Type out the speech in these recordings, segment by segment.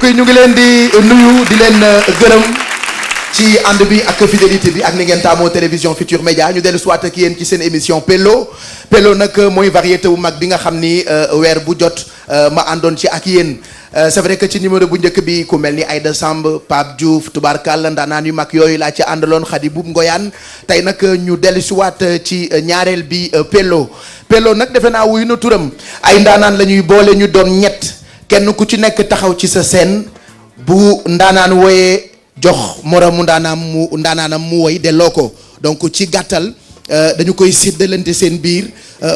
mbokk yi ñu ngi leen di nuyu di leen gërëm ci ànd bi ak fidélité bi ak ni ngeen taamoo télévision Futur Média ñu dellu soit ak yéen ci seen émission Pello Pello nag mooy variété bu mag bi nga xam ni weer bu jot ma àndoon ci ak yéen c'est vrai que ci numéro bu njëkk bi ku mel ni Aïda Samb Pape Diouf tubaarkàlla ndaanaan yu mag yooyu laa ci àndaloon Khady Boub Ngoyaan tey nag ñu dellu si waat ci ñaareel bi Pello Pello nag defe naa wuyu na turam ay ndaanaan la ñuy boole ñu doon ñett kenn ku ci nekk taxaw ci sa scène bu ndaanaan wooyee jox moromu ndaanaanam mu woy delloo ko donc ci gàttal dañu koy séddalante seen biir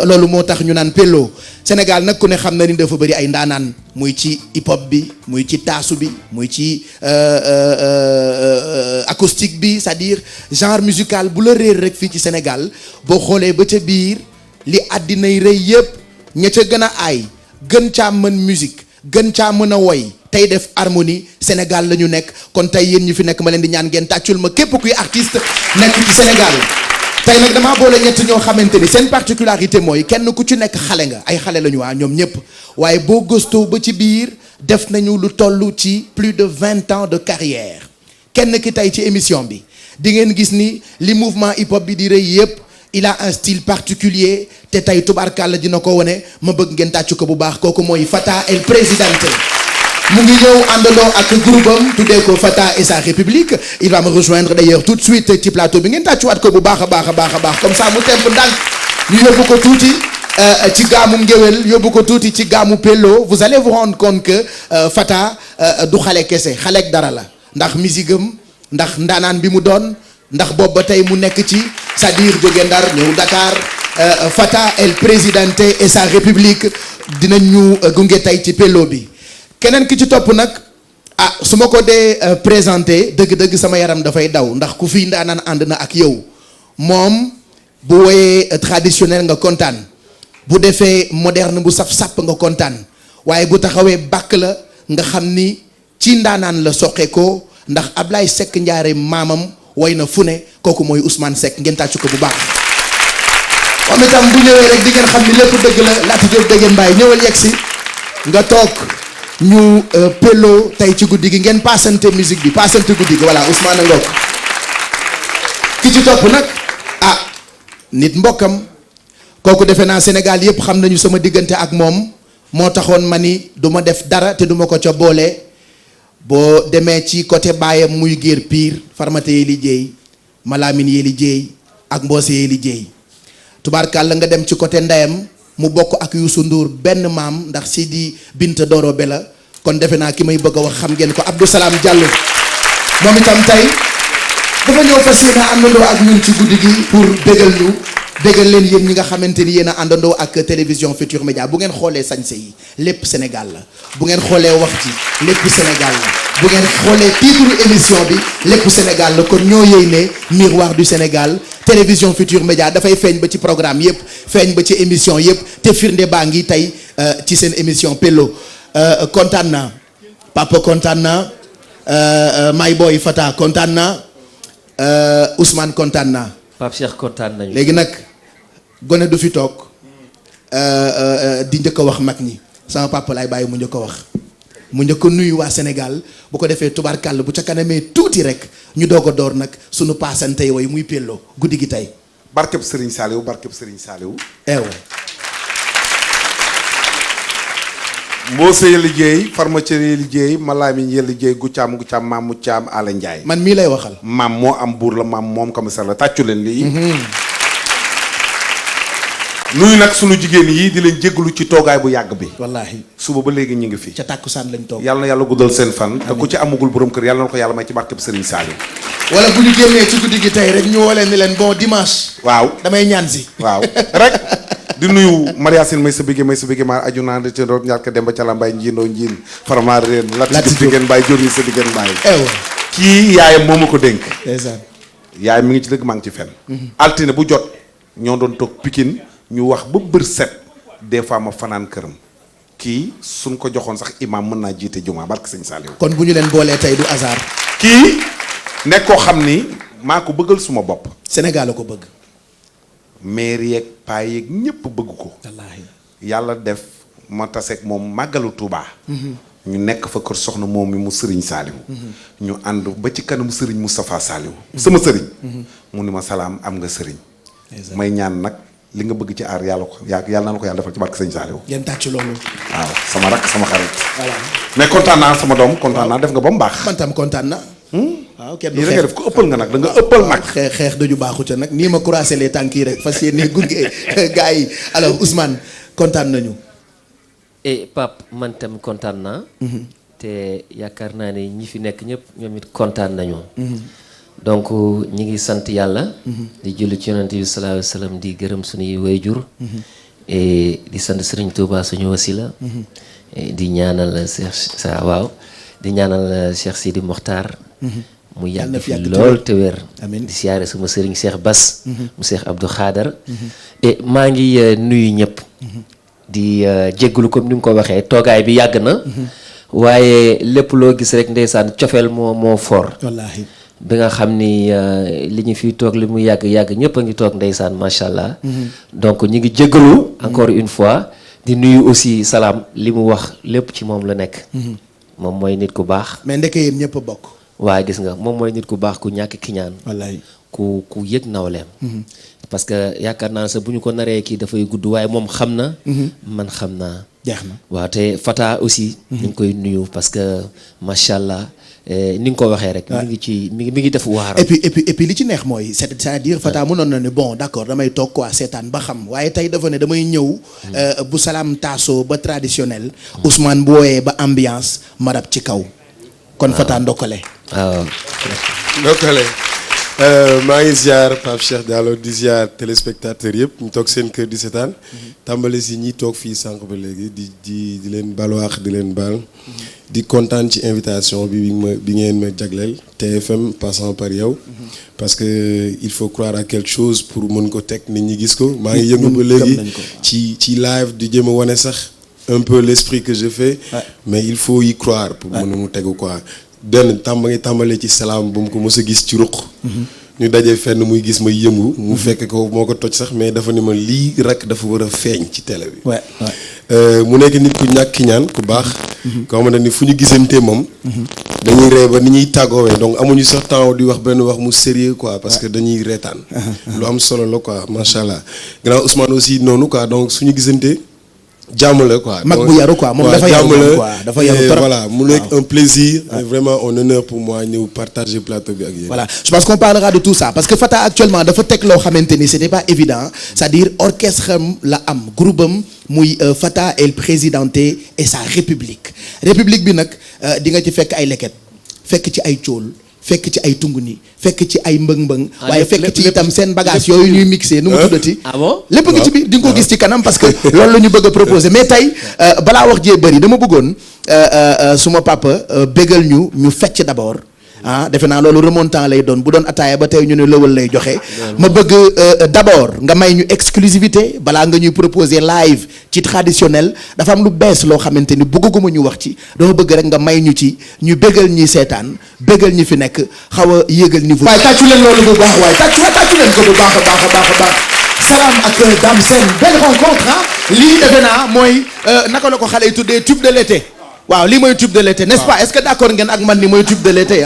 loolu moo tax ñu naan Pello Sénégal nag ku ne xam na ni dafa bëri ay ndaanaan muy ci hip hop bi muy ci taasu bi muy ci acoustique bi c'est-à-dire genre musical bu la réer rek fii ci Sénégal boo xoolee ba ca biir li àddinay rëy yëpp ña ca gën a aay gën caa mën musique gën caa mën a woy tey def harmonie Sénégal la ñu nekk kon tey yéen ñi fi nekk ma leen di ñaan ngeen tàccul ma képp kuy artiste nekk ci Sénégal tey nag damaa boole ñett ñoo xamante ni seen particularité mooy kenn ku ci nekk xale nga ay xale la ñu waa ñoom ñëpp waaye boo gëstoo ba ci biir def nañu lu toll ci plus de 20 ans de carrière kenn ki tey ci émission bi di ngeen gis ni li mouvement hip hop bi di rëy yëpp il a un style particulier te tey tubaarkàlla dina ko wone ma bëgg ngeen tàccu ko bu baax kooku mooy Fata El Presidente mu ngi ñëw àndandoo ak groupe am tuddee ko Fata et sa République il va me rejoindre d'ailleurs tout de suite ci plateau bi ngeen tàccuwaat ko bu baax a baax a baax a baax comme ça mu temp ndànk ñu yóbbu ko tuuti ci gaamu ngéwél yóbbu ko tuuti ci gaamu Pello vous allez vous rendre compte que Fata du xale kese xaleek dara la ndax musique am ndax ndaanaan bi mu doon ndax boobu ba tey mu nekk ci c'est-à-dire jóge Ndar ñëw Dakar Fata El Presidente et sa République dinañ ñu gunge tey ci Pello bi keneen ki ci topp nag ah su ma ko dee présenté dëgg-dëgg sama yaram dafay daw ndax ku fi ndaanaan ànd na ak yow moom bu woyee traditionnel nga kontaan bu defee moderne bu saf-sàpp nga kontaan waaye bu taxawee bàkk la nga xam ni ci ndaanaan la soqe ko ndax Ablaye Seck Ndiare maamam woy na fu ne kooku mooy Ousmane Seck ngeen tàccu ko bu baax moom itam bu ñëwee rek di ngeen xam ni lépp dëgg la Laata Diop dégg mbaay ñëwal yegg si nga toog ñu Pello tey ci guddi gi ngeen paasante musique bi paasante guddi gi voilà Ousmane Ngok ki ci topp nag ah nit mbokkam kooku defe naa Sénégal yëpp xam nañu sama diggante ak moom moo taxoon ma ni du ma def dara te du ma ko ca boole boo demee ci côté baayam muy géer pire farmate yi liggéey Malamine yi liggéey ak mboose yi liggéey tubaarkàlla nga dem ci côté ndeyam mu bokk ak Youssou Ndour benn maam ndax Sidi Binta Doro Bela kon defe naa ki may bëgg a wax xam ngeen ko Abdou Salam Diallo moom itam tey dafa ñëw fas yéene àndandoo ak ñun ci guddi gi pour bégal leen yéen ñi nga xamante ni yéen a àndandoo ak télévision Futur Média bu ngeen xoolee sañse yi lépp Sénégal la bu ngeen xoolee wax ji lépp Sénégal la bu ngeen xoolee titre émission bi lépp Sénégal la kon ñoo yëy ne miroir du Sénégal télévision Futur Média dafay feeñ ba ci programme yëpp feeñ ba ci émission yëpp te firnde baa ngi tey ci seen émission Pello kontaan naa papa kontaan naa my boy Fata kontaan naa Ousmane kontaan naa Pape Cheikh kontaan nañu léegi nag gone du fi toog di njëkk a wax mag ñi sama papa laay bàyyi mu njëkk a wax mu njëkk a nuyu waa Sénégal bu ko defee tubaarkàll bu ca kanamee tuuti rek ñu doog a door nag sunu paasante way muy Pello guddi gi tey. barkeb Serigne Saliou barkeb Serigne Saliou. Mboose ya liggéey pharmacie ya liggéey Malamine ya liggéey Guccaam maam mu caam Ala Ndiaye. man mii lay waxal. maam moo am buur la maam moom commissaire la tàccu leen lii. nuyu nag sunu jigéen yi di leen jégalu ci toogaay bu yàgg bi. wallaahi suba ba léegi ñu ngi fi. ca tàkkusaan lañ toog. yàlla na yàlla guddal seen fan. te ku ci amagul borom kër yàlla na ko yàlla may ci barkeb Serigne Saliou. wala bu ñu génnee ci guddi gi tey rek ñu woo leen ni leen bon dimanche. waaw damay ñaan si. waaw rek. di nuyu Mariasine may sa bigé maar aju naa de ci root ñaar ka dem ba cala mbay njiindoo njiin farama reen lat si diggéen mbaay jori sa diggéen mbaay kii yaayam moo ma ko dénk yaayam mi ngi ci dëgg maa ngi ci fen altine bu jot ñoo doon toog Pikine ñu wax ba bër set des fois ma fanaan këram kii suñ ko joxoon sax imam mën naa jiite jumaa barke sëñ Saliou kon bu ñu leen boolee tey du hasard kii nekk koo xam ni maa ko bëggal suma bopp Sénégal la ko bëgg maire yeeg paa yeeg ñëpp bëgg ko. wallaahi yàlla def ma taseeg moom màggalu Touba. ñu nekk fa kër soxna moom mi mu sëriñ Saaliw ñu ànd ba ci kanam sëriñ Moustapha Saaliw sama sëriñ mu ni ma salaam am nga sëriñ may ñaan nag li nga bëgg ci aar yàlla na la ko yàlla defal ci barke sëriñ Saaliw ngeen tàcc loolu waaw sama rakk sama xarit mais kontaan naa sama doom kontaan naa def nga ba mu baax man tam kontaan na waaw kenn du yi nga def ko ëppal nga nag da nga ëppal nag xeex daju baaxu ca nag nii ma croisé les tànk yi rek fas yéene gunge gars yi alors Ousmane kontaan nañu et Pape man tam kontaan naa te yaakaar naa ne ñi fi nekk ñëpp ñoom it kontaan nañu donc ñi ngi sant yàlla di julli ci yonent bi sallallahu alayhi wa sallam di gërëm suñuy wayjur et di sant Serigne Touba suñu wasila di ñaanal Cheikh sa waaw di ñaanal Cheikh Sidi Mokhtar mu yàgg fi lool te wér di siyaare sama Serigne Cheikh Bass mu Cheikh Abdou Khadar et maa ngi nuyu ñëpp di jégglu comme ni nga ko waxee toogaay bi yàgg na waaye lépp loo gis rek ndeysaan cofeel moo fort wallaahi bi nga xam ni li ñu fiy toog li mu yàgg ñëpp a ngi toog ndeysaan macha allah. donc ñu ngi jéggalu encore une fois di nuyu aussi salaam li mu wax lépp ci moom la nekk. moom mooy nit ku baax. mais ndeke yéen ñëpp a bokk. waa gis nga moom mooy nit ku baax ku ñàkk kiñaan. wallaay ku yëg nawleem. parce que yaakaar naa sa bu ñu ko naree kii dafay gudd waaye moom xam na. man xam naa. jeex na waaw te Fata aussi. ñu ngi koy nuyu parce que macha allah. ni nga ko waxee rek. mi ngi ci mi ngi def waar. et puis li ci neex mooy c'est-à-dire Fata mënoon na ne bon d'accord damay toog quoi seetaan ba xam waaye tey dafa ne damay ñëw. bu salaam taasoo ba traditionnel. Ousmane bu wooyee ba ambiance ma rab ci kaw. kon Fata ndokkale. waaw. ndokkale maa ngi ziar Pape Cheikh Diallo di ziar téléspectateurs yëpp ñu toog seen kër di seetaan. tàmbale si ñi toog fii sànq ba léegi di leen balwaax di leen baal. di kontaan ci invitation bi ngeen ma jagleel TFM passant par yow. parce que il faut croire à quelque chose pour mën ko teg nit ñi gis ko. maa ngi yëngu ba léegi ci live di jëm a wane sax un peu l'esprit que je fais. mais il faut y croire pour mën mu tegu quoi. tàmbalee ci salaam bu mu ko mës a gis ci ruq. ñu daje fenn muy gis may yëngu. mu fekk ko moo ko toj sax mais dafa ni ma lii rek dafa war a feeñ ci télé bi. mu nekk nit ku ñàkk ki ñaan ku baax. koo xamante ni fu ñu gisantee moom. dañuy ree ba ni ñuy tàggoowee donc amuñu sax temps di wax benn wax mu sérieux quoi parce que dañuy reetaan. lu am solo la quoi macha allah. gannaaw Ousmane aussi noonu quoi donc suñu gisantee. jàmm la quoi mag bu yaru quoi moom dafa yaru quoi dafa yaru trop voilà mu nekk un plaisir et vraiment un honneur pour moi ñëw partager plateau bi ak yéen. voilà je pense qu'on parlera de tout ça parce que Fata actuellement dafa teg loo xamante ni c'était pas évident c'est-à-dire orchestre am la am groupe am muy Fata El Presidente et sa république bi nag di nga ci fekk ay leket fekk ci ay cool fekk ci ay tunguni fekk ci ay mbëng-mbëng waaye fekk ci itam seen bagage yooyu ñuy mixé nu mu tuddati lépp ngi ci biir di nga ko gis ci kanam parce que loolu la ñu bëgg a proposer mais tey balaa wax jee bëri dama bëggoon suma papa bégal ñu fecc d'abord defe naa loolu remontant lay doon bu doon ataaya ba tey ñu ne lëwal lay joxe ma bëgg d'abord nga may ñu exclusivité balaa nga ñuy proposer live ci traditionnel dafa am lu bees loo xamante ni bëgguma ñu wax ci dama bëgg rek nga may ñu ci ñu bégal ñi seetaan bégal ñi fi nekk xaw a yéegal niveau waaye tàccu leen loolu bu baax waaye tàccu leen ko bu baax a baax Salam ak Dame Sène belle rencontre lii defe naa mooy naka la ko xale yi tuddee tube de l'été waaw lii mooy tube de l'été n'est-ce pas est-ce que d'accord ngeen ak man ni mooy tube de l'été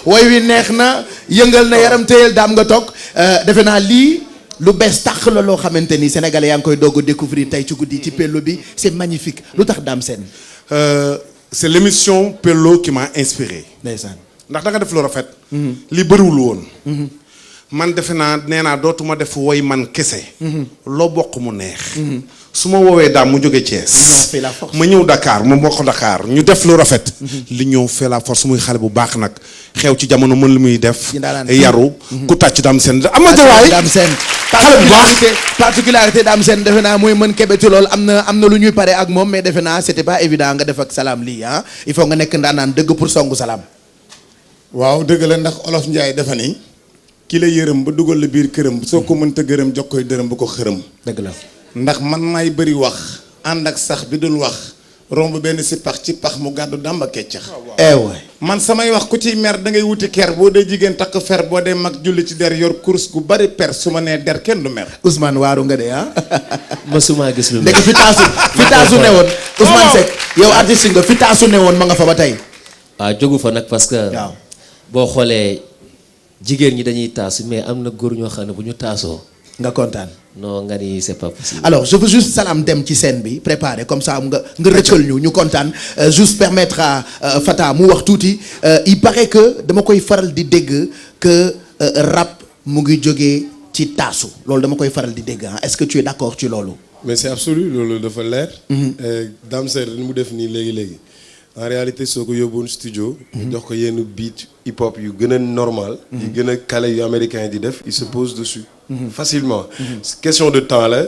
woy wi neex na yëngal na yaram téyel daam nga toog defe naa lii lu bees tàq la loo xamante ni sénégalais yaa ngi koy doog a découvrir tey ci guddi ci Pello bi c'est magnifique lu tax Dame Sène c'est l'émission Pello qui m'a inspiré ndeysaan ndax da nga def lu rafet li bëriwul woon man defe naa nee naa dootuma def woy man kese loo bokk mu neex su ma woowee daam mu jóge Thiès ma ñëw Dakar ma bokk Dakar ñu def lu rafet li ñëw fait la force muy xale bu baax nag xew ci jamono mën li muy def yaru ku tàcc Dame Sène am na jawaay Dame Sène xale bu baax particularité Dame Sène defe naa mooy mën kebetu lool am na lu ñuy pare ak moom mais defe naa c'était pas évident nga def ak Salam lii il faut nga nekk ndaanaan dëgg pour songu Salam waaw dëgg la ndax olof Njaay dafa ni ki la yërëm ba dugal la biir këram soo ko mënta gërëm jox koy dërëm bu ko xërëm dëgg la ndax man may bëri wax ànd ak sax bi dul wax romb benn si pax ci pax mu gàddu dàmba keccax waay man samay wax ku ciy mer da ngay wuti ker boo dee jigéen takk fer boo dee mag julli ci der yor course gu bari per su ma nee der kenn du mer. Ousmane waaru nga de ah. mësuma gis lu ndeke fi taasu ne woon Ousmane Seck yow artiste nga fi taasu ne woon ma nga fa ba tey. waaw jógu fa nag parce que waaw boo xoolee jigéen ñi dañuy taasu mais am na góor ñoo xam ne bu ñu taasoo nga kontaan. non nga ni c'est pas possible. alors je veux juste Salam dem ci scène bi préparer comme ça nga rëccal ñu kontaan juste permettre à Fata mu wax tuuti il paraît que dama koy faral di dégg que rap mu ngi jógee ci taasu loolu dama koy faral di dégg ah est-ce que tu es d'accord ci loolu. mais c'est absolu loolu dafa leer. Dame Sène ni mu def nii léegi en réalité soo ko yóbbuwoon studio. jox ko yenn beat hip hop yu gën a normal. yu gën a calé yu américain yi di def il se pose dessus. facilement. question de temps la.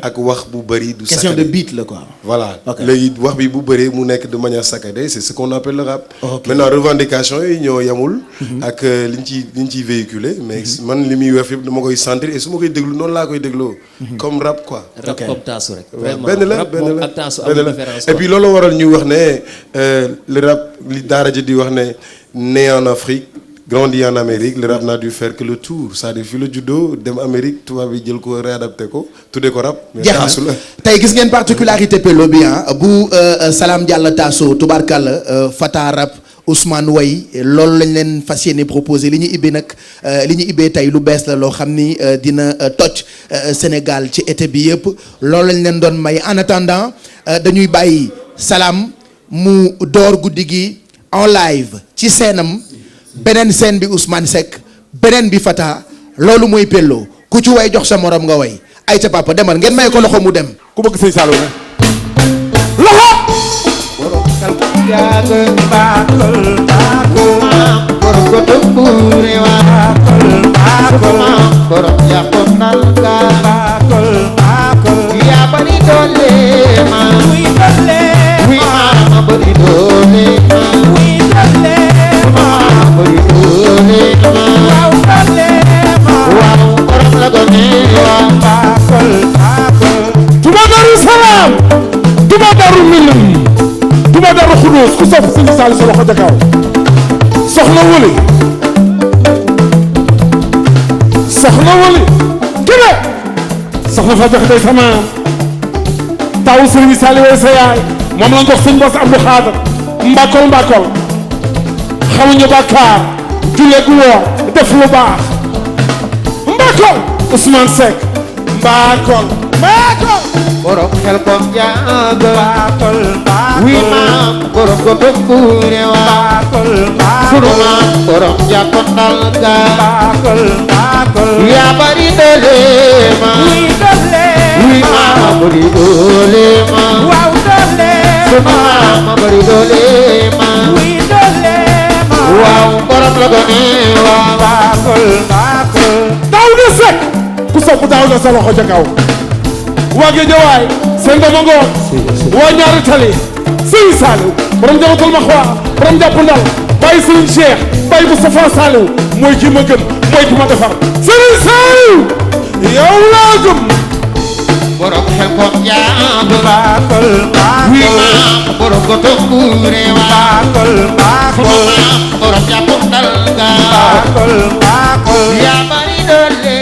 ak wax bu bëri du. question de beat la quoi. voilà léegi wax bi bu bëree mu nekk de manière saccadée c'est ce qu'on appelle le rap. maintenant revendication yi ñoo yamul. ak liñ ciy véhiculer mais man li muy wax yëpp dama koy sentir et su ma koy déglu noonu laa koy dégloo. comme rap quoi. rap comme taasu rek. vraiment benn la rap moom ak taasu amul différence et puis loolu waral ñu wax ne le rap li daara ji di wax ne né en Afrique grandi en Amérique le rap n'a dû faire que le tour c'est-à-dire fi la juddoo dem Amérique tubaab bi jël ko réadapté ko tuddee ko rap. mais taasu la tey gis ngeen particularité Pello bi bu Salam Diallo taaso tubaarkàlla Fata rap Ousmane way loolu lañ leen fas yéene proposé li ñu ibbee nag li ñu ibbee tey lu bees la loo xam ni dina toj Sénégal ci été bi yëpp loolu lañ leen doon may en attendant dañuy bàyyi Salam mu door guddi gi en live ci scène-am beneen scène bi Ousmane Seck beneen bi Fata loolu mooy Pello ku ci way jox sa morom nga way ay ca papa demal ngeen may ko loxo mu dem. ku bëgg sëñ Saalum ne Touba Darou Salam Touba Darou Minam Touba Darou Khoudoss ku sopp sëñ Saliou sa loxo ca kaw soxna wuli kene soxna fa jox day sama taw sëñ Saliou sa yaay moom la jox sëñ Bass Abdou Khadre mbakol xamuñu bàkkaar julee gu woor def lu baax mbakol Ousmane Seck mbakol borom xel kom jaaga baakol wi maam borom ko tokkure wa sunu maam borom jàppo ndalga baakol yaa bari doole ma wi maam bari doole ma sunu maam bari doole ma waaw borom la gone wa baakol Daouda Seck ku sopp Daouda sa loxo ca kaw waa Géejawaay seen dama ngoon waa ñaari tali Sëriñ Saliou borom jabatul ma xwaa borom jàpp ndal bàyyi Sëriñ Cheikh bàyyi Moustapha Saliou mooy ki ma gëm mooy ki ma defar Sëriñ Saliou yow laa gëm borom xel kom jaaga baakol wi maam borom ko tokkure wa sunu maam borom jàppo ndalga yaa bari doole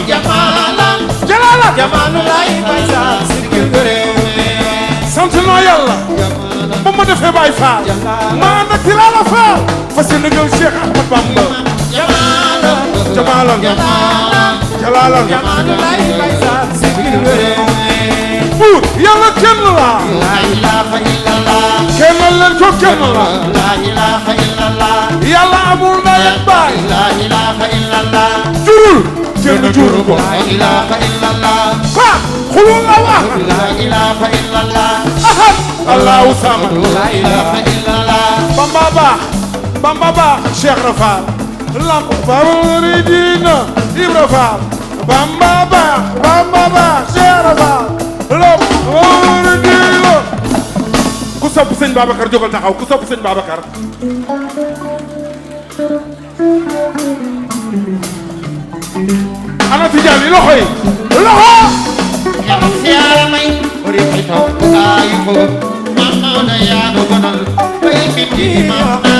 Jamaalan jamaanu laay bay saal sigil ko réew mi sant naa yàlla ba ma defee Baay Faal ma ànd ak Tilala Faal fas yéene gëm Cheikh Ahmad Bamba jamaalan jalaalan jamaanu laay bay saal sigil ko réew mi buur yàlla kenn la laa ilaaha illallah kennal leen ko kenn la laa ilaaha illallah yàlla amul ndey ak baay laa ilaaha illallah jurul kenn juru ko laa ilaaha illallah fa xulul la wax laa ilaaha illallah ahad allahu samad laa ilaaha illallah Bamba baax Cheikh Rafal lamp babari dina Ibra Faal Bamba baax Cheikh Rafal lamp babari dina ku sopp sëñ Babacar jógal taxaw ku sopp sëñ Babacar ana Tijaan yi loxo yàlla siyaara may bari fay toog aayu ko mama na yaa do gonal bay biti mama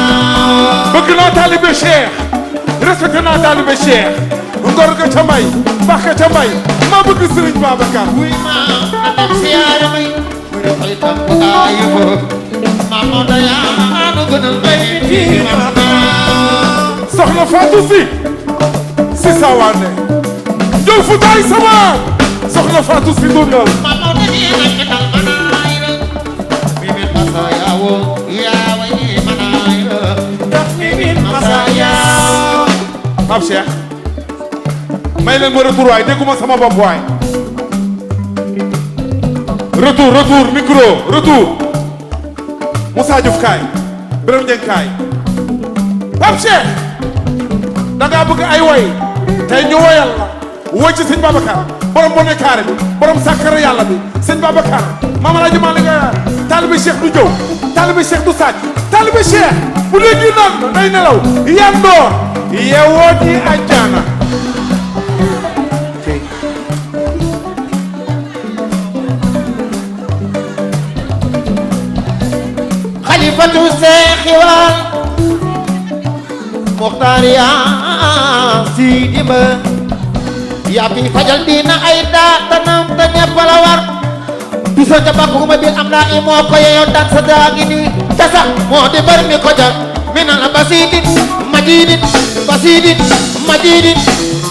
bëgg naa taalibe Cheikh respecté naa taalibe Cheikh ngor ga ca may baax ga ca may ma bëgg Sëriñ Babacar wuy ma na dem siyaara may bari fay toog aayu ko mama na yaa do gonal bay biti mama soxna Fatou si sawaane jow fu taay sama soxna Fatou si dundal mama na yaa ketal manayra bimin masayawo yaa way manayra bimin masayawo Pape Cheikh may leen ma retour waay dégguma sama bopp waay retour micro retour Moussa Diouf kaay Birame Ndieng kaay Pape Cheikh da ngaa bëgg ay woy tey ñu woyal la woy ci sëñ Babacar borom bone kaare bi borom sàkkara yàlla bi sëñ Babacar Mame Alhaji Malick nga taalibe Cheikh du jëw taalibe Cheikh du sàcc taalibe Cheikh bu léegi naan day nelaw yandoor yeewoo ci àjjana xalifatu seexi wal muxtaar yaa Sidi Ba yaa fi fajal dina ay daatanam te ñepp la war du sa jabak uma bil am naa i moo ko yeyoon daan sa daagi ni te sax moo di bar mi ko jar minal basidin majidin basidin majidin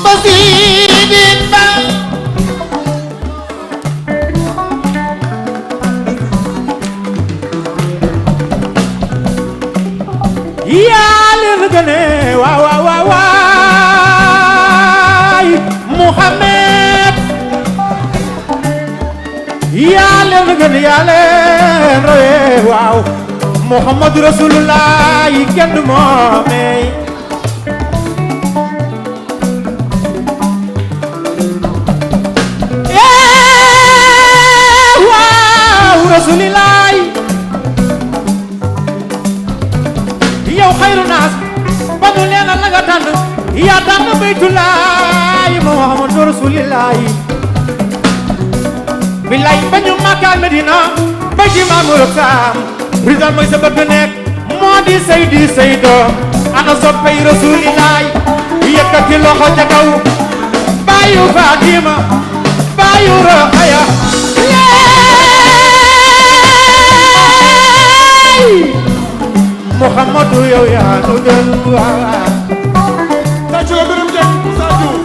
basidin ba yaa leen gëne waay Muhammad yaa leen gëne yaa leen roye waaw Muhammadu Rasulullah kenn du moomey waaw Rasulullah yow xayru naas ba nu leen la nga tànn yaa tànn baytullaahi Muhammadu Rasuulillaahi billaay ba ñu Makka Medina ba ci Maamul Saam rizal mooy sa bëgg nekk moo di say doom ana soppay Rasuulillaahi yëkkati loxo ca kaw baayu Fatima baayu Rokhaya Muhammadu yow yaa nu gën waaw tàcc la Birame Ndieng Moussa Diouf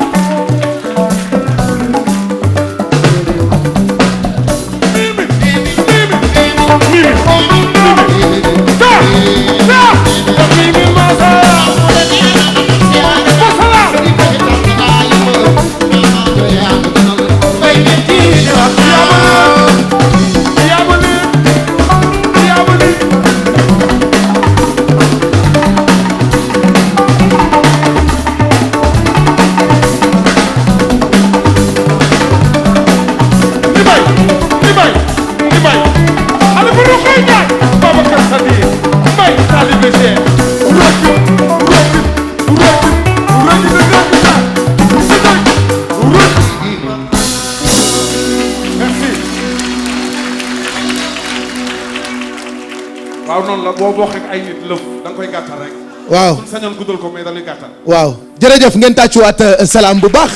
waaw noonu la boo bokk ak ay nit lëf da nga koy gàttal rek. waaw sañoon guddal ko mais dañuy gàttal. waaw jërëjëf ngeen tàccuwaat salaam bu baax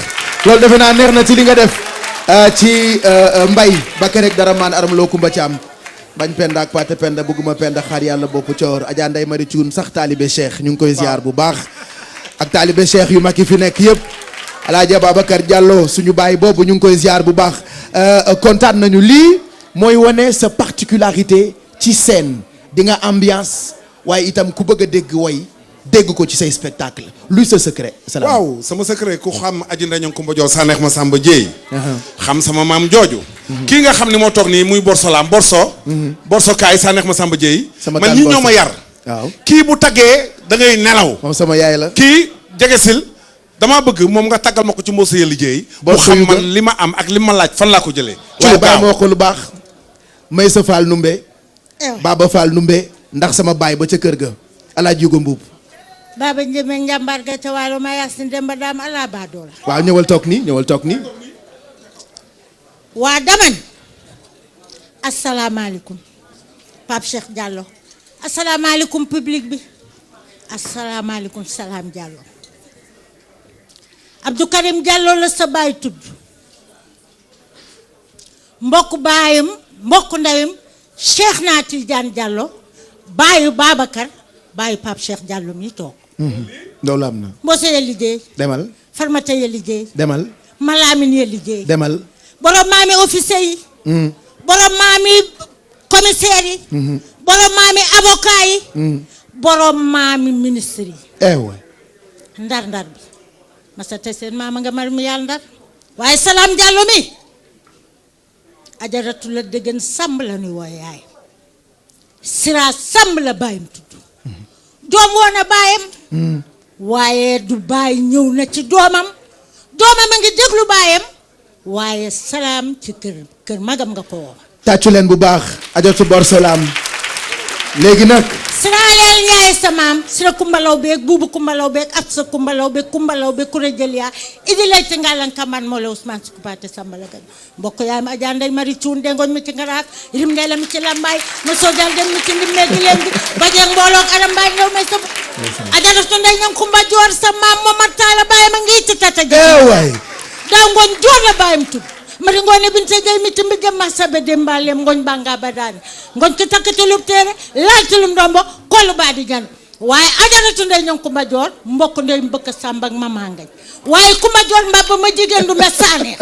loolu defe naa neex na ci li nga def ci mbay Bakar rek dara maan aram loo kumba ci am bañ penda ak pate penda bëgguma penda xaar yàlla bopp coor Adja Ndeye Mari Cuun sax taalibe Cheikh ñu ngi koy ziar bu baax ak taalibe Cheikh yu mag yi fi nekk yëpp Alaaji Babacar Diallo suñu baay boobu ñu ngi koy ziar bu baax kontaan nañu lii mooy wane sa particularité ci scène di nga ambiance waaye itam ku bëgg a dégg woy dégg ko ci say spectacle luy sa secret. waaw sama secret ku xam aji ndañam Kumba Joor Saneex ma Samba Jéey xam sama maam jooju kii nga xam ni moo toog nii muy borsolaam borso kaay Saneex ma Samba Jéey man ñi ñoo ma yar waaw kii bu taggee da ngay nelaw moom sama yaay la kii jegesil damaa bëgg moom nga taggal ma ko ci Mbossé ya liggéey bu xam man li ma am ak li ma laaj fan laa ko jëlee waaye bàyyi ma wax ko lu baax may sa faal numbe Baba Fall numbe ndax sama baay ba ca kër ga Alaaji Yugo Mbuub Baba Njëme njàmbaar ga ca waalo ma Yaasin Demba Daam ala baadoola waaw ñëwal toog nii waa daman asalaamaaleykum Pape Cheikh Diallo asalaamaaleykum public bi asalaamaaleykum Salam Diallo Abdou Karim Diallo la sa baay tudd mbokk baayam mbokk ndeyam Cheikh naa Tidiane Diallo baayu Babacar baayu Pape Cheikh Diallo mi toog loolu am na Mbossé ya liggéey demal Farmata ya liggéey demal Malamine ya liggéey demal borom maami officier yi borom maami commissaire yi borom maami avocat yi borom maami ministre yi ndar bi masa te seen maama nga mar mi yàlla ndar waaye Salam Diallo mi ajaratu la dëggan Samb la nuy wooy yaay Sira Samb la bàyyam tudd doom woon a bàyyam waaye du bàyyi ñëw na ci doomam a ngi déglu bàyyam waaye Salam ci kër magam nga ko woo tàccu leen bu baax ajaratu Bor Salam léegi nag Sira leel ñaay sa maam Sira kumbalaw beeg buubu kumbalaw beeg ab sa kumbalaw beeg kuré jël yaa idi lay ci ngalan kaman moo la Ousmane si kupaate Samba la gën mbokk yaay ma Adja Ndeye Mari Cuun dengoñ mi ci ngaraaf irim ndey la mi ci lambaay ma soojal dem mi ci ndimmee gi leen bi bajeeg mbooloog aram mbaay ñëw may sa ajaratu Ndey ñang Kumba Joor sa maam Momar Taala bàyyam a ngi ci tata ji waay daa ngoon joor la bàyyam tudd mari ngoone binte gay mi timbi gem ma sabe dembalem ngoñ banga badani ngoñ ki takkatulub téere laaltulum ndombo kollu baadi jan waaye ajaratu Ndey ñang Kumba Joor mbokk ndey mbëkk Samba ak mama ngañ waaye Kumba Joor mbabba ma jigéen du me Saneex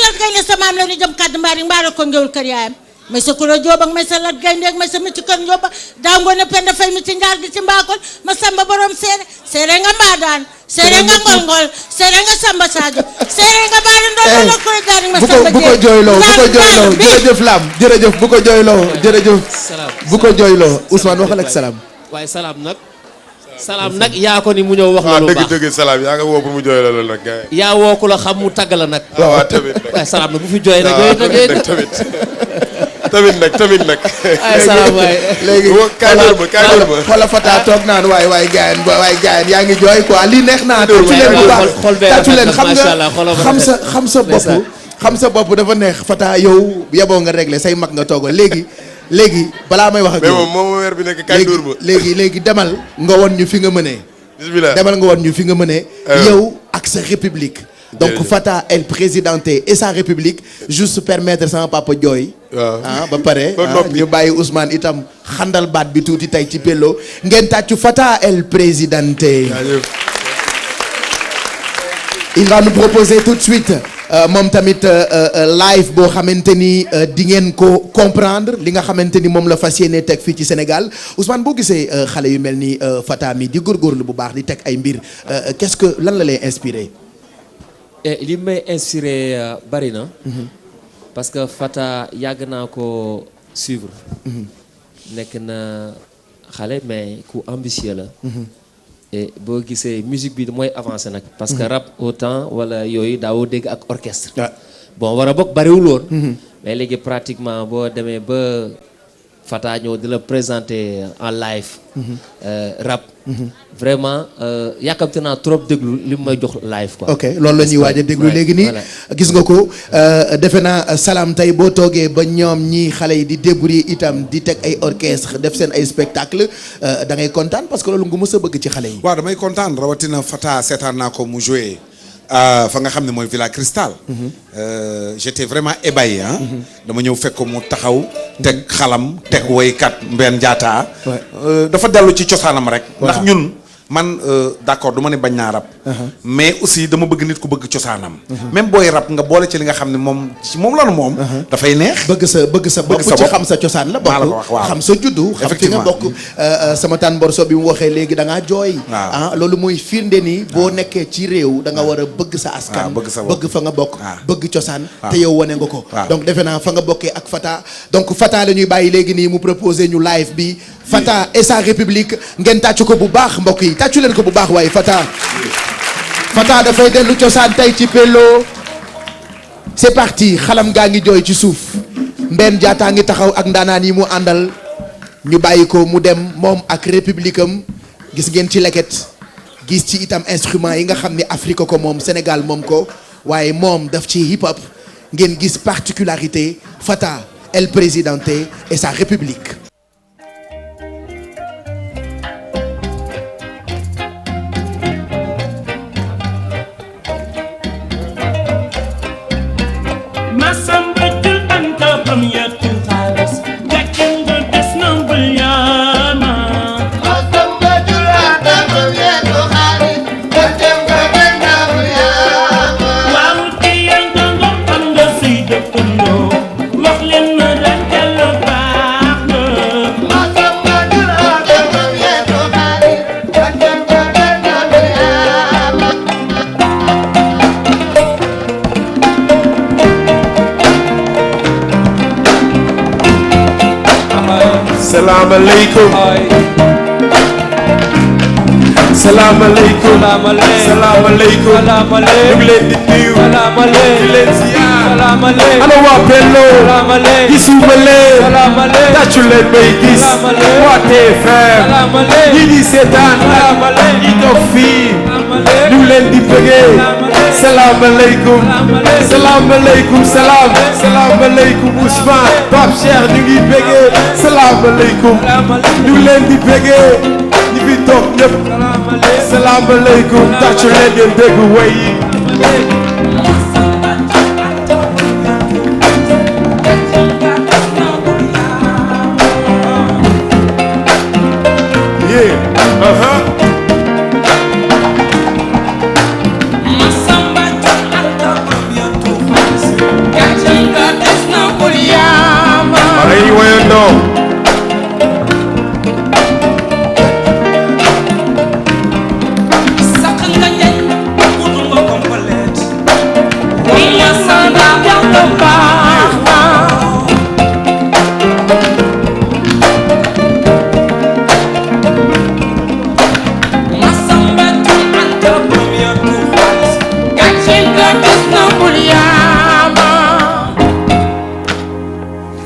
la gay ne sa maam la ñu jëm kàddu mbaari mbaara ko ngewul kër yaayam may sa kuro joob ak may sa lat gaynde ak may sa mi ci kër njóoba daa ngoone penda fay mi ci njaar gi ci mbaakol ma Samba borom seere nga mbaadaan seere nga ngol seere nga Samba Sadio seere nga baari ndox la koy gaari ma Samba bu ko jooyloo jërëjëf Lam jërëjëf bu ko jooyloo jërëjëf bu ko jooyloo Ousmane waxal ak Salam waaye Salam nag yaa ko ni mu ñëw wax la lu baax dëgg Salam yaa nga woo pour mu jooy la loolu nag gars yi yaa woo ku la xam mu tagg la nag waaw tamit nag waaye Salam nag bu fi jooy nag tamit nag ay Salam waay léegi kaay door ma xoola Fata toog naan waay gaayen yaa ngi jooy quoi lii neex naa tàccu leen bu baax tàccu leen xam sa bopp xam sa bopp dafa neex Fata yow yeboo nga régler say mag nga toogal léegi balaa may wax ak yow moom weer bi nekk kaay door ma léegi demal nga won ñu fi nga mënee bismillah demal nga won ñu fi nga mënee yow ak sa république donc Fata elle présidenté et sa république juste permettre sama papa jooy ba pare ñu bàyyi Ousmane itam xandal baat bi tuuti tey ci pello ngeen tàccu Fata elle présidenté il va nous proposer tout de suite moom tamit live boo xamante ni di ngeen ko comprendre li nga xamante ni moom la fas yéene teg fii ci Sénégal Ousmane boo gisee xale yu mel ni Fata mi di góorgóorlu bu baax di teg ay mbir qu'est-ce que lan la lay inspiré li may inspiré bari na parce que Fata yàgg naa ko suivre nekk na xale mais ku ambitieux la et boo gisee musique bi mooy avancé nag parce que rap autant wala yooyu daawoo dégg ak orchestre bon war a bokk bariwul woon mais léegi pratiquement boo demee ba Fata ñëw di la présenter en live rap vraiment yàkkamte naa trop déglu li may jox live quoi. ok loolu la ñuy waaj a déglu léegi nii gis nga ko defe naa Salam tey boo toogee ba ñoom ñii xale yi di débrouiller itam di teg ay orchestre def seen ay spectacle da ngay kontaan parce que loolu nga mës a bëgg ci xale yi. waaw damay kontaan rawatina Fata seetaan naa ko mu joué fa nga xam ne mooy Villa Cristal. J'étais vraiment ébahi ah. dama ñëw fekk ko mu taxaw. teg xalam teg woykat Mbène Diatta. dafa dellu ci cosaanam rek. ndax ñun man d'accord du ma ne bañ naa rap. mais aussi dama bëgg nit ku bëgg cosaanam. même booy rap nga boole ci li nga xam ne moom ci moom lanu moom. dafay neex. bëgg sa bopp ci xam sa cosaan la bokk. xam sa juddu. xam fi nga bokk. sama tànn borso bi mu waxee léegi da ngaa jooy. loolu mooy firnde ni boo nekkee ci réew da nga war a bëgg sa askan. bëgg fa nga bokk. bëgg cosaan. te yow wane nga ko. donc defe naa fa nga bokkee ak Fata. donc Fata la ñuy bàyyi léegi nii mu proposé ñu live bi. Fata et sa république ngeen tàccu ko bu baax mbokk yi tàccu leen ko bu baax waaye Fata dafay dellu cosaan tey ci Pello. c'est parti xalam gaa ngi jooy ci suuf Mbène Diatta ngi taxaw ak ndaanaan yi mu àndal ñu bàyyi ko mu dem moom ak république am gis ngeen ci leket gis ci itam instrument yi nga xam ni Afrique ko moom Sénégal moom ko waaye moom daf ci hip hop ngeen gis particularité Fata El Presidente et sa république. Salam alaikum. Salam alaikum. Salam alaikum. ñu ngi leen di nuyu. di leen ziar. ana waa Pello. gisuma leen. tàccu leen may gis. waa TFM. ñi di seetaan. ñi toog fii. ñu ngi leen di bëggee. salam alaikum. salam alaikum. salam alaikum Ousmane. Pape Cheikh ñu ngi bëggee. salam alaikum. ñu ngi leen di bëggee. ñi fi toog ñëpp. salam alaikum. tàccu leen ngeen dégg way yi.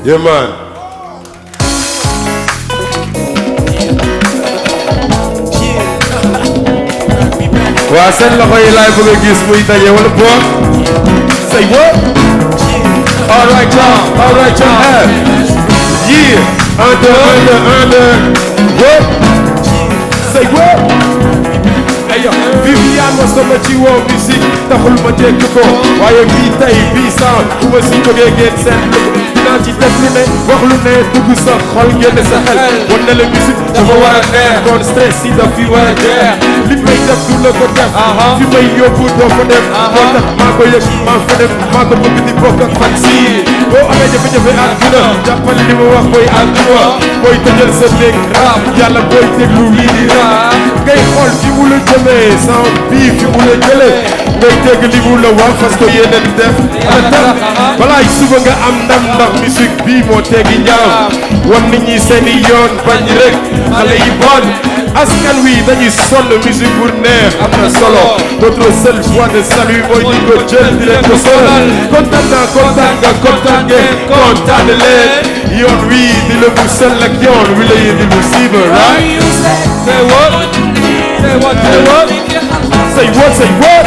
Yeah, man. waa seen loxo yi laay bëgg a gis muy daje wala boog. say what? all right y'all. Yeah. under. What? Say what? Ayo, Viviane was sama ci woo musique taxul ma dégg ko waaye bii tey bii sound bu ma si jógee ngeen seen dinaa ci def lu ne wax lu ne dugg sa xol génne sa xel wan na la musique dafa war a neex kon stress yi daf fi war a jeex li may def du la ko def fi may yóbbu doo ko def moo tax maa ko yëg maa fa def maa ko bëgg di bokk ak fan si boo amee jafe-jafe àdduna jàppal li ma wax mooy àdduna booy tëjal sa néeg rap yàlla booy déglu lii di rap ngay xool fi mu la jëmee sans bii fi mu la jëlee ngay dégg li mu la wax parce que yeneen def atal balaay suba nga am ndam ndax musique bii moo teggi njaam wan nit ñi seeni yoon bañ rek xale yi bon askan wi dañuy sonn musique bu neex am na solo notre seule voie de salut mooy di ko jël di leen ko solal kontaan ngeen kontaan leen yoon wi di la bu sell ak yoon wi la yéen di lu siiba right say what say what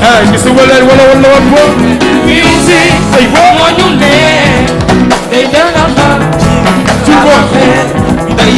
hey gisu wala what music say what moo ñu ne day dana xam ci what day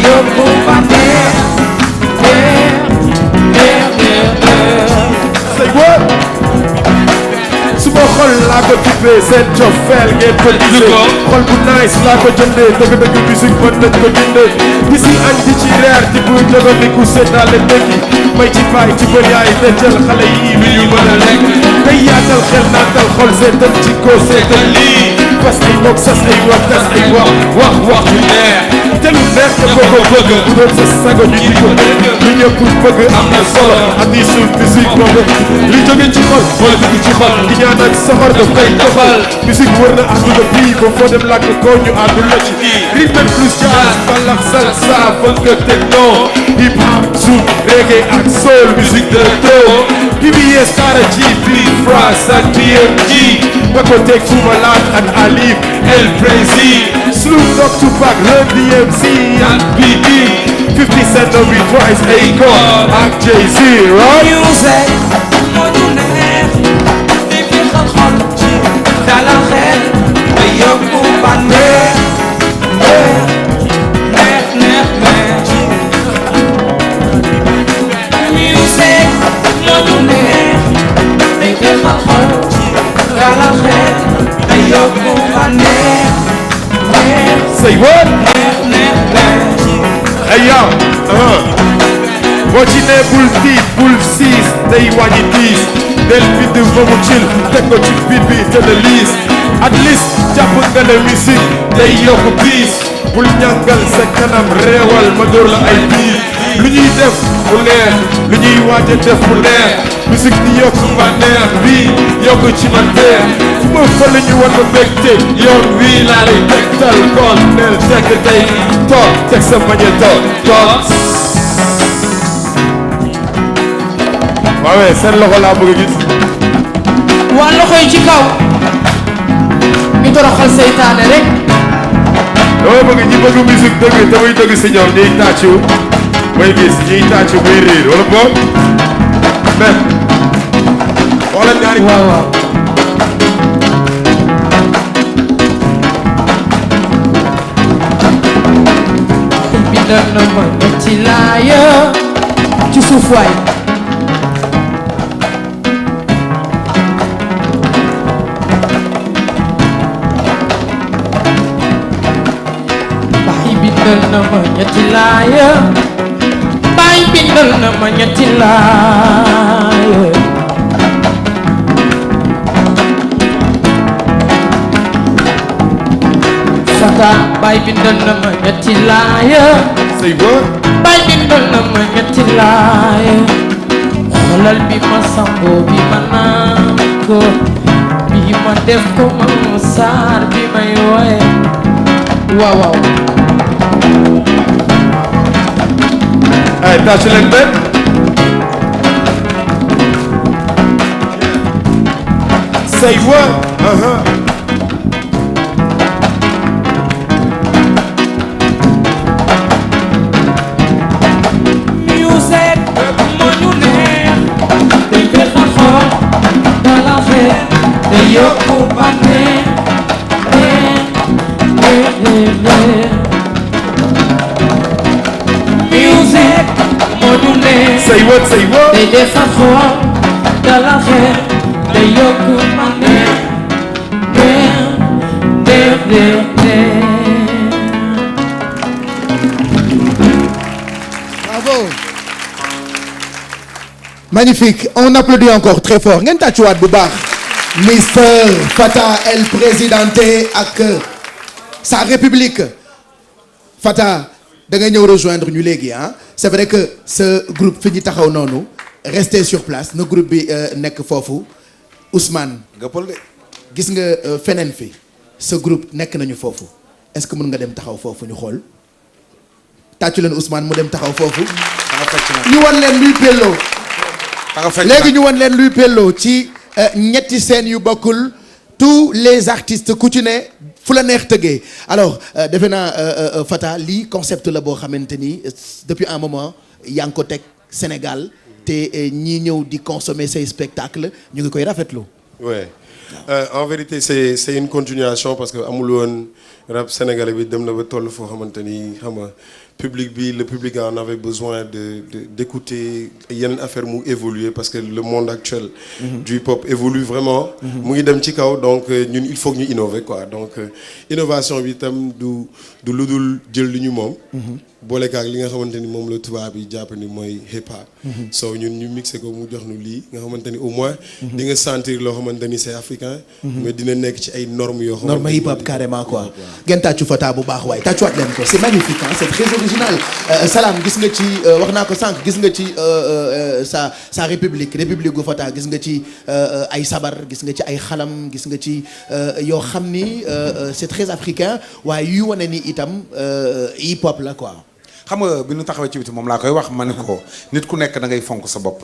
xol laa ko tibbee seen cofeel ngeen ko gisee xol bu nice laa ko jëndee dëgg-dëgg musique mën nañ ko dindee di si añ di ci reer di bu jogandiku seetaale ndëkki may ci baay ci bër yaay te jël xale yi lu ñu mën a lekk tey yaatal xel naatal xol seetal ci ko seetal lii fas ay noog sas ay wax tas ay wax yu neex te lu neex te boo ko bëgg bu doon sa sago ñu di ko lu ñëpp bëgg am na solo andi suuf musique boobu li jóge ci xol wala dugg ci xol di ñaan ak soxor daf koy tofal musique wër na àdduna bii ba foo dem làkk ko ñu àddu la ci rythme plus jazz mbalax salsa funk techno hip hop zouk reggae ak soul musique de trop PBS Kara G Beat France ak BMG ba ko teg Fuma Lat ak Alif El Prezi Snoop Dogg Tupac Run DMC ak BD 50 Cent no beat Twice Akon ak Jay-Z right music moo ñu neex di fi xol ci dalal xel te yokku bànneex neex music moo ñu neex di fi xol ci dalal xel te yokku bànneex say what hey yo boo ci nee bul tiit bul siis day wàññi diis del bind ba mu cil teg ko ci biir bi te la liis at least jàpp nga ne musique day yokk biis bul ñàngal sa kanam réewal ma dóor la ay biir lu ñuy def mu neex lu ñuy waaje def mu neex musique di yokk bànneex bi yokk ci man neex fu ma fële ñu war ma mbégte yoon wii laa lay tegtal kon neel tekk tey toog teg sa mañe toog waaw seen loxo laa bëgg a gis waa loxo yi ci kaw ñu toroxal seytaane rek dama bëgg ñi bëgg musique dëgg te muy dëgg si ñoom ñuy tàccu may gis ñuy tàccu muy riir wala boog mais wala ñaari waaw bindal na ma ci laaya ci suuf waay bindal na ma ñetti laaya baay bindal na ma ñetti laaya Fata baay bindal na ma ñetti laaya say what baay bindal na ma ñetti laaya xoolal bi ma sangoo bi ma naan ko bi ma def ko ma saar bi may woye waaw ay tàccu leen benn say what music moo ñu neex te fekk xol dala xel te yokku bànneex music moo ñu neex say what te defar xol dala xel te yokku bànneex Bravo. Magnifique. On applaudit encore très fort. Ngeen tàccuwaat bu baax. Mister Fata El Presidente ak sa république. Fata da nga ñëw rejoindre ñu léegi ah. C'est vrai que ce groupe fi ñu taxaw noonu restez sur place na groupe bi nekk foofu Ousmane. nga pël de. gis nga feneen fi ce groupe nekk nañu foofu est-ce que mën nga dem taxaw foofu ñu xool tàccu leen Ousmane mu dem taxaw foofu. ñu wan leen luy pelloo. léegi ñu wan leen luy pelloo ci ñetti scènes yu bokkul tous les artistes ku ci ne fu la neex tëggee alors defe naa Fata lii concept la boo xamante ni depuis un moment yaa ngi ko teg Sénégal te ñii ñëw di consommer say spectacles ñu ngi koy rafetlu. ouais en vérité c'est une continuation parce que amul woon rap sénégalais bi dem na ba toll foo xamante ni xam nga le public en avait besoin d'écouter yeneen affaire mu évoluer parce que le monde actuel du hip-hop évolue vraiment mu ngi dem ci kaw donc ñun il faut que ñu innover quoi donc innovation bi itam du lu dul jël li ñu moom boole kaak li nga xamante ni moom la tubaab yi jàpp ni mooy hip hop so ñun ñu mixé ko mu jox nu lii nga xamante ni au moins di nga sentir loo xamante ni c'est africain mais dina nekk ci ay normes yoo xamante normes hip hop carrément quoi ngeen tàccu Fata bu baax waaye tàccuwaat leen ko c'est magnifique hein, c'est très original Salam gis nga ci wax naa ko sànq gis nga ci sa république gu Fata gis nga ci ay sabar gis nga ci ay xalam gis nga ci yoo xam ni c'est très africain waaye yu wane ni itam hip hop la quoi. xam nga bi ñu taxawee ci biti moom laa koy wax ma ne ko nit ku nekk da ngay fonk sa bopp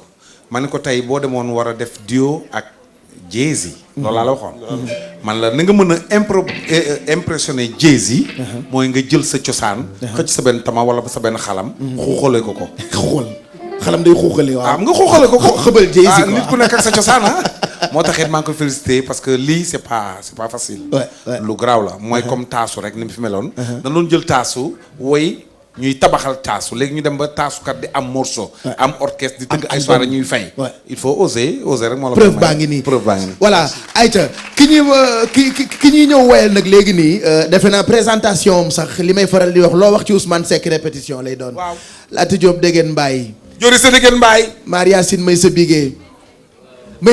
ma ne ko tey boo demoon war a def duo ak Jay-Z loolu laa la waxoon man la na nga mën a impressionner Jay-Z mooy nga jël sa cosaan xëcc sa benn tama wala sa benn xalam xuuxale ko xuuxal xalam day xuuxale waaw nga xuuxale ko xëbal Jay-Z nit ku nekk ak sa cosaan moo taxit maa ngi koy félicité parce que lii c'est pas facile lu garaaw la mooy comme taasu rek ni mu fi meloon dañ doon jël taasu woy ñuy tabaxal taasu léegi ñu dem ba taasukat di am morceau am orchestre di tëgg ay soirée ñuy fay il faut oser rek moo la preuve baa ngi nii voilà ayca ki ñuy ñëw woyal nag léegi nii defe naa présentation am sax li may faral di wax loo wax ci Ousmane Seck répétition lay doon Laati Diop Degen Mbaye Jori sa Degen Mbaye Maar Yacine may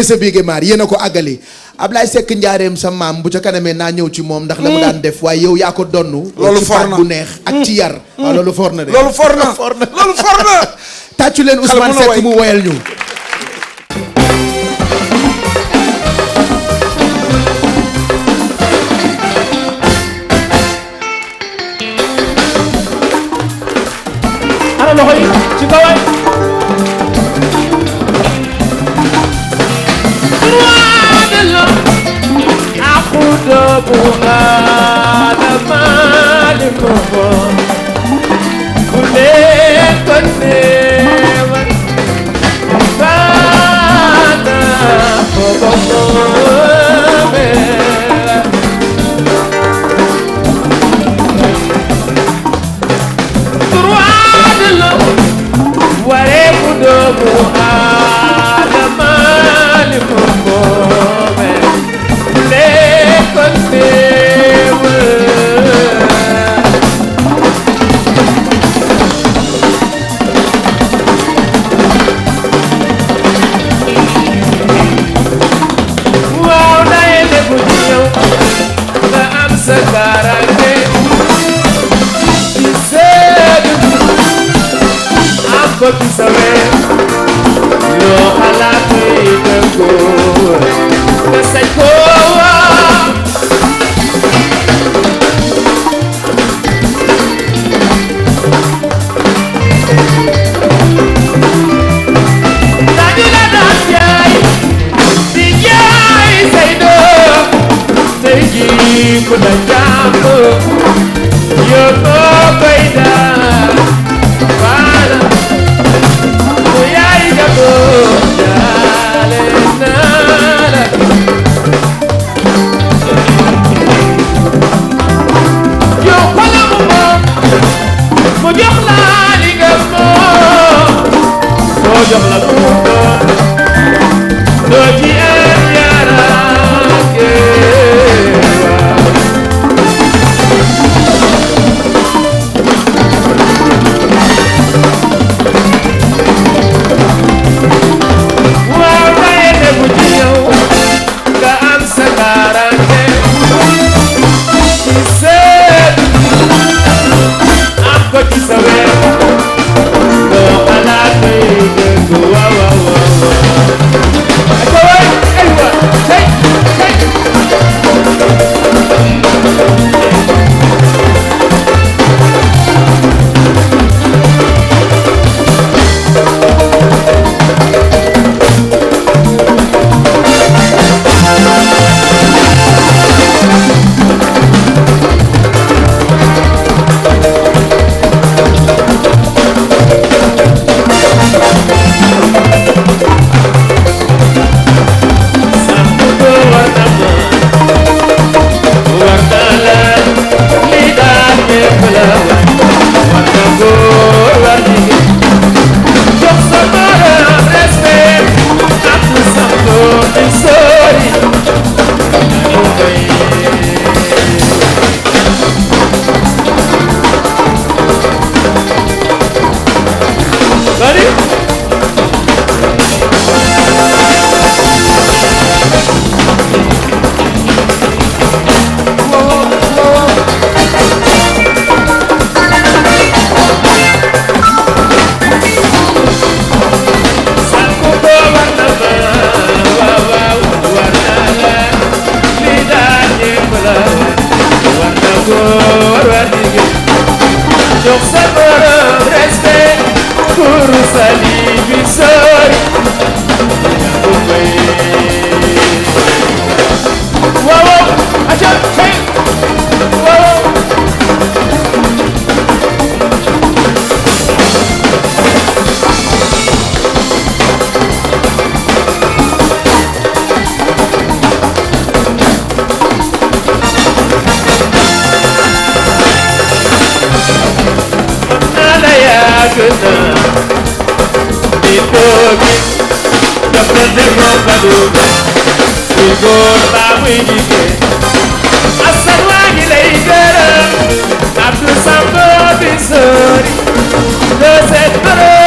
sa bigee maar yéen a ko àggali Ablaye Seck njaareem sa maam bu ca kanamee naa ñëw ci moom ndax la mu daan def waaye yow yaa ko donnu loolu for na bu neex ak ci yar waaw loolu for na de loolu for na tàccu leen Ousmane Seck mu woyal ñu ana loxo yi ci kawaay Go góor war jigéen jox sa borom respect pour sali bi sori bu bay waaw aca fay waaw góor baa muy jigéen asan waa ngi lay gërëm Abdou Sambo bi sori de cette preuve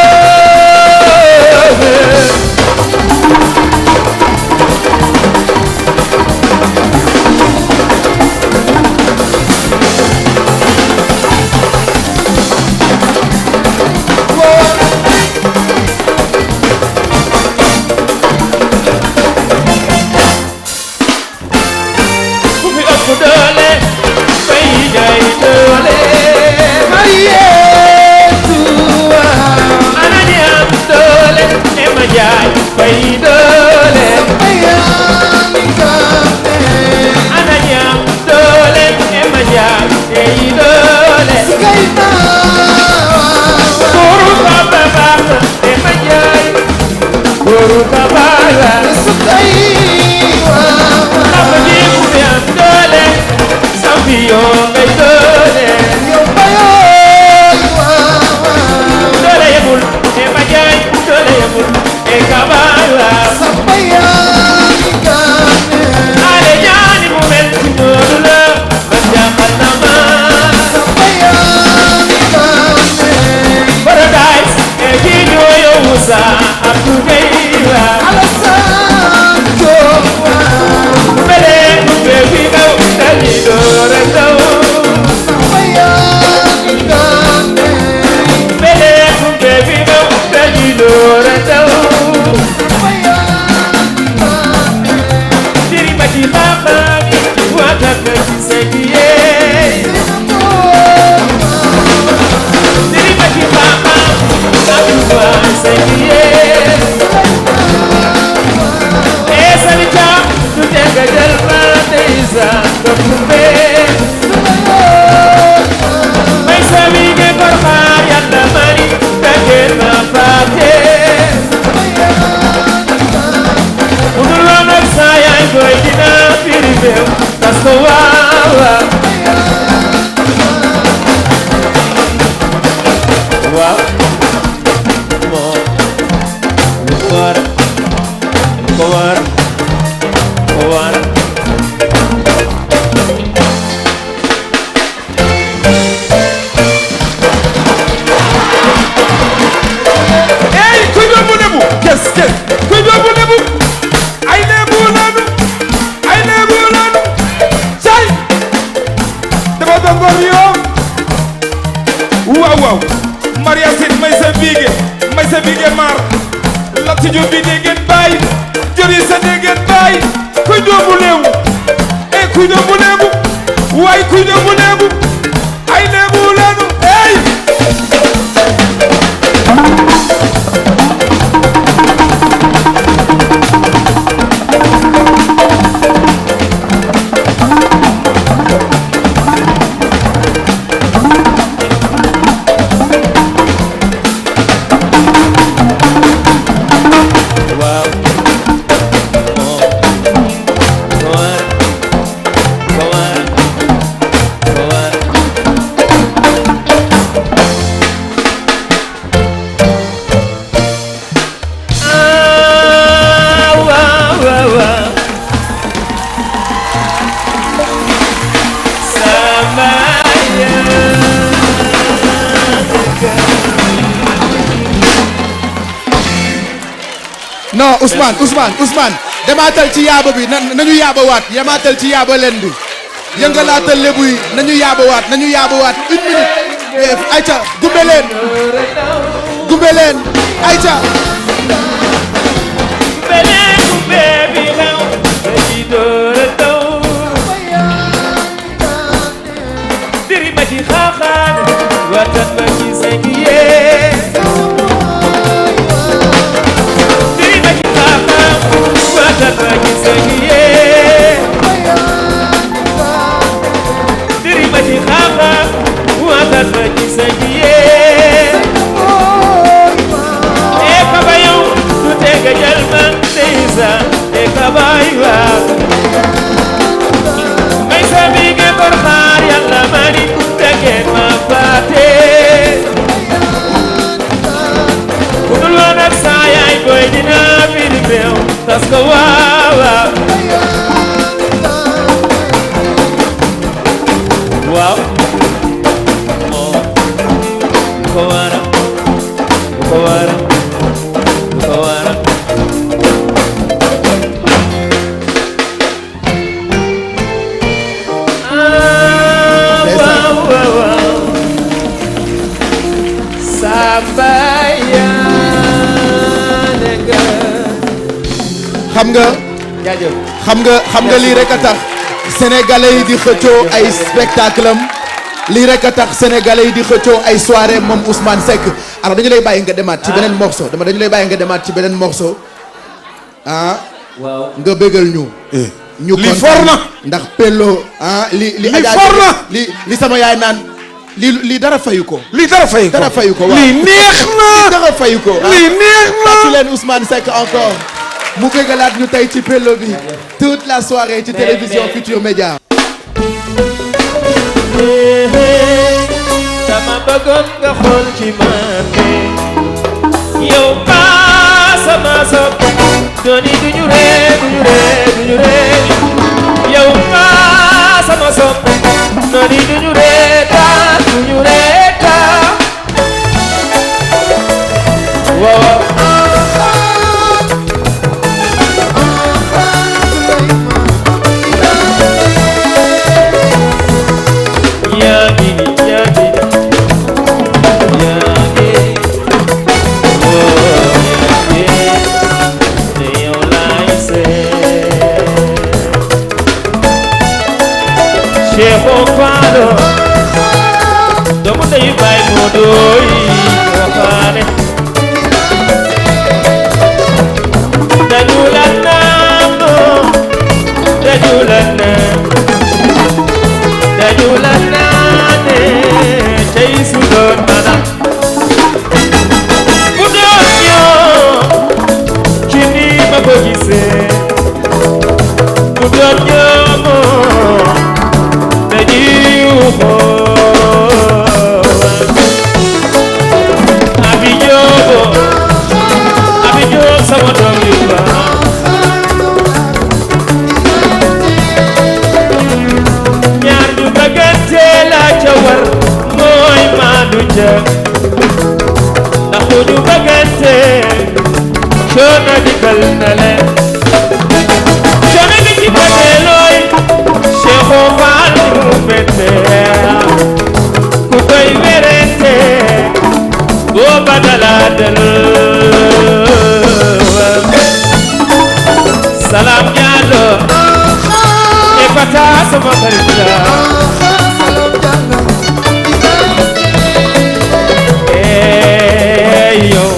non Ousmane demaatal ci yaaba bi nañu yaaba waat yamaatal ci yaaba leen bi yëngalaatal lébu yi nañu yaaba waat une minute ayca gumbe leen ayca ci xaaxaan waxtaan ba ci sëñ yee diri ma ci xaaxaan waxtaan ba ci sëñ yee diri ma ci xaaxaan waxtaan ba ci sëñ yee e kaba yow du tega jël man ndeysaan e kaba waa may sa bige kor xaar yàlla mani tege ma faate bu dul woon ak saa yaay boy dina biir beew tas ko waaw waaw moo ko wara ko wara ko wara xam nga lii rek a tax sénégalais yi di xëccoo ay spectacle am lii rek a tax sénégalais yi di xëccoo ay soirée moom Ousmane Seck alors dañu lay bàyyi nga demaat ci beneen morceau dañu lay bàyyi nga demaat ci beneen morceau ah waaw nga bégal ñu ñu lii for na ndax pello ah li for na li sama yaay naan lii dara fayu ko lii dara fayu ko dara fayu ko waaw lii neex na lii dara fayu ko lii neex na ci leen Ousmane Seck encore mu bégalaat ñu tey ci pello bi toute la soirée ci télévision Futur Média dama bëggoon nga xool ci man yow maa sama sopp dooni duñu ree yow maa sama sopp dooni duñu reeta waaw doomu ndeyu baay moo dooy waxaane dañu la naan tey su doon nana bu doon ñoo ci ni ma ko gisee bu doon ñoo sama doom yu baax ñaar ñu bëggante la ca war mooy maandu ca ndax bu ñu bëggante coono dikkal na leen coono bi ci bëggee looy Cheikh Fall mu méttee ku koy werante boo badala del Salam Diallo e fata sama xarit la yow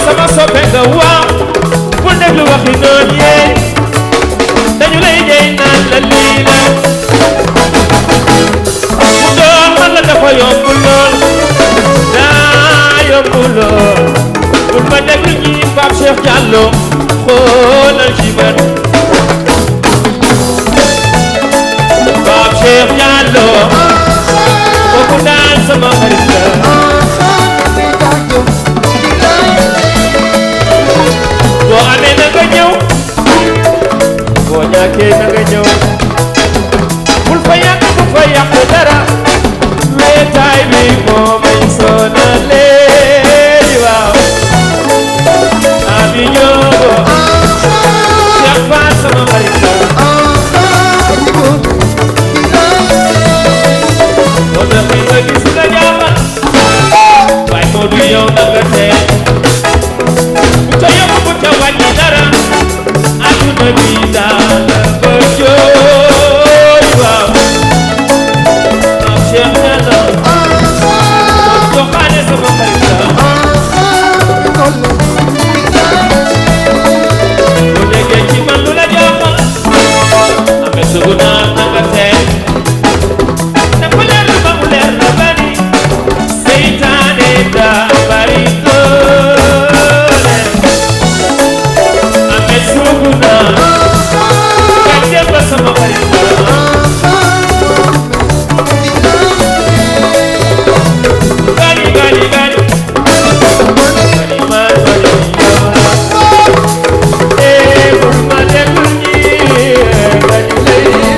sama soppe nga waaw bul déglu waxi noon yee dañu lay jey naan la lii la mu doon man la dafa yomb lool daa yomb lool bul ma déglu ñi Pape Cheikh Diallo xoolal ci man Pape Cheikh Diallo kooku daal sama xarit la boo amee na nga ñëw boo ñàkkee na nga ñëw bul fa yàq dara wéetaay bi moo may sonalee waaw abi ñoo Cheikh Fall sama xarit la boo taxee nga gis nga jaaxal waaye moo du yow na nga tee bu ca yokk bu ca wàññi dara adduna bi daal ba jooy waaw sugu naa nanga tey na ko leer ba mu leer la bari seytaane daa bari doole ame sugu naa gàcce ba sama bari gani gani gani gani ma gani bul ma déglu ñii gani lay